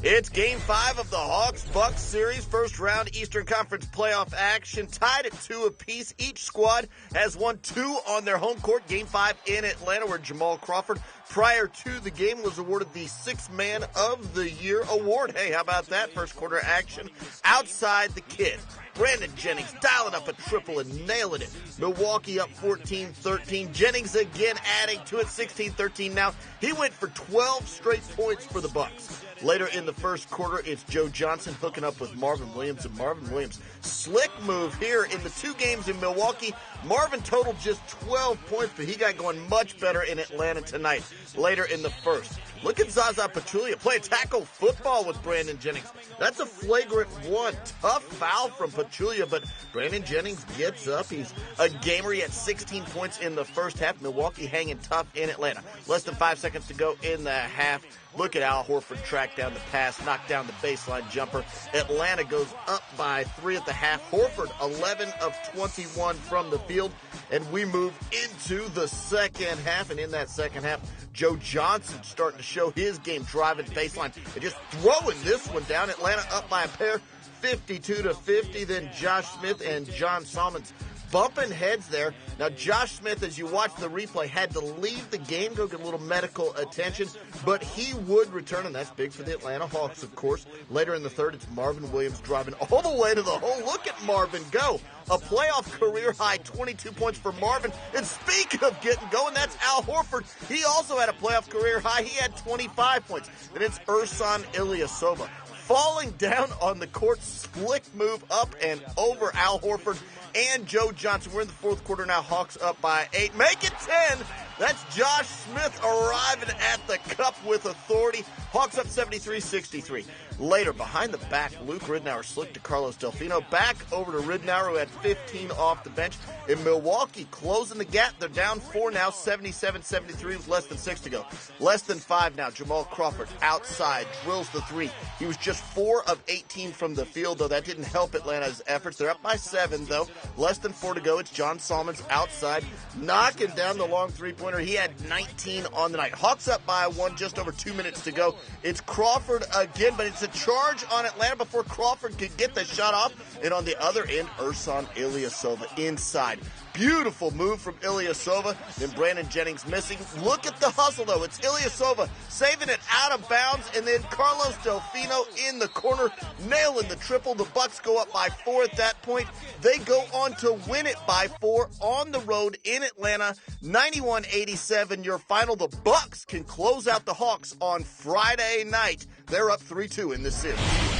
It's Game 5 of the Hawks-Bucks series, first round Eastern Conference playoff action, tied at 2 apiece. Each squad has won 2 on their home court. Game 5 in Atlanta, where Jamal Crawford, prior to the game, was awarded the Sixth Man of the Year award. Hey, how about that? First quarter action outside the kid. Brandon Jennings dialing up a triple and nailing it. Milwaukee up 14-13. Jennings again adding to it, 16-13 now. He went for 12 straight points for the Bucks. Later in the first quarter, it's Joe Johnson hooking up with Marvin Williams, and Marvin Williams, slick move here in the 2 games in Milwaukee. Marvin totaled just 12 points, but he got going much better in Atlanta tonight. Later in the first, look at Zaza Pachulia play tackle football with Brandon Jennings. That's a flagrant 1. Tough foul from Pachulia, but Brandon Jennings gets up. He's a gamer. He had 16 points in the first half. Milwaukee hanging tough in Atlanta. Less than 5 seconds to go in the half. Look at Al Horford track down the pass, knock down the baseline jumper. Atlanta goes up by 3 at the half. Horford, 11 of 21 from the field. And we move into the second half. And in that second half, Joe Johnson starting to show his game, driving baseline and just throwing this one down. Atlanta up by a pair, 52-50. Then Josh Smith and John Salmons bumping heads there. Now, Josh Smith, as you watch the replay, had to leave the game, go get a little medical attention, but he would return, and that's big for the Atlanta Hawks, of course. Later in the third, it's Marvin Williams driving all the way to the hole. Look at Marvin go. A playoff career-high 22 points for Marvin. And speaking of getting going, that's Al Horford. He also had a playoff career high. He had 25 points. And it's Ersan Ilyasova falling down on the court, slick move up and over Al Horford and Joe Johnson. We're in the fourth quarter now. Hawks up by 8. Make it 10. That's Josh Smith arriving at the cup with authority. Hawks up 73-63. Later, behind the back, Luke Ridnour slick to Carlos Delfino. Back over to Ridnour, who had 15 off the bench. In Milwaukee, closing the gap. They're down 4 now, 77-73 with less than 6 to go. Less than 5 now. Jamal Crawford outside, drills the 3. He was just 4 of 18 from the field, though that didn't help Atlanta's efforts. They're up by 7, though. Less than 4 to go. It's John Salmons outside, knocking down the long three-pointer. He had 19 on the night. Hawks up by 1, just over 2 minutes to go. It's Crawford again, but it's a charge on Atlanta before Crawford could get the shot off. And on the other end, Ersan Ilyasova inside. Beautiful move from Ilyasova. Then Brandon Jennings missing. Look at the hustle, though. It's Ilyasova saving it out of bounds, and then Carlos Delfino in the corner, nailing the triple. The Bucks go up by 4 at that point. They go on to win it by 4 on the road in Atlanta. 91-87, your final. The Bucks can close out the Hawks on Friday night. They're up 3-2 in this series.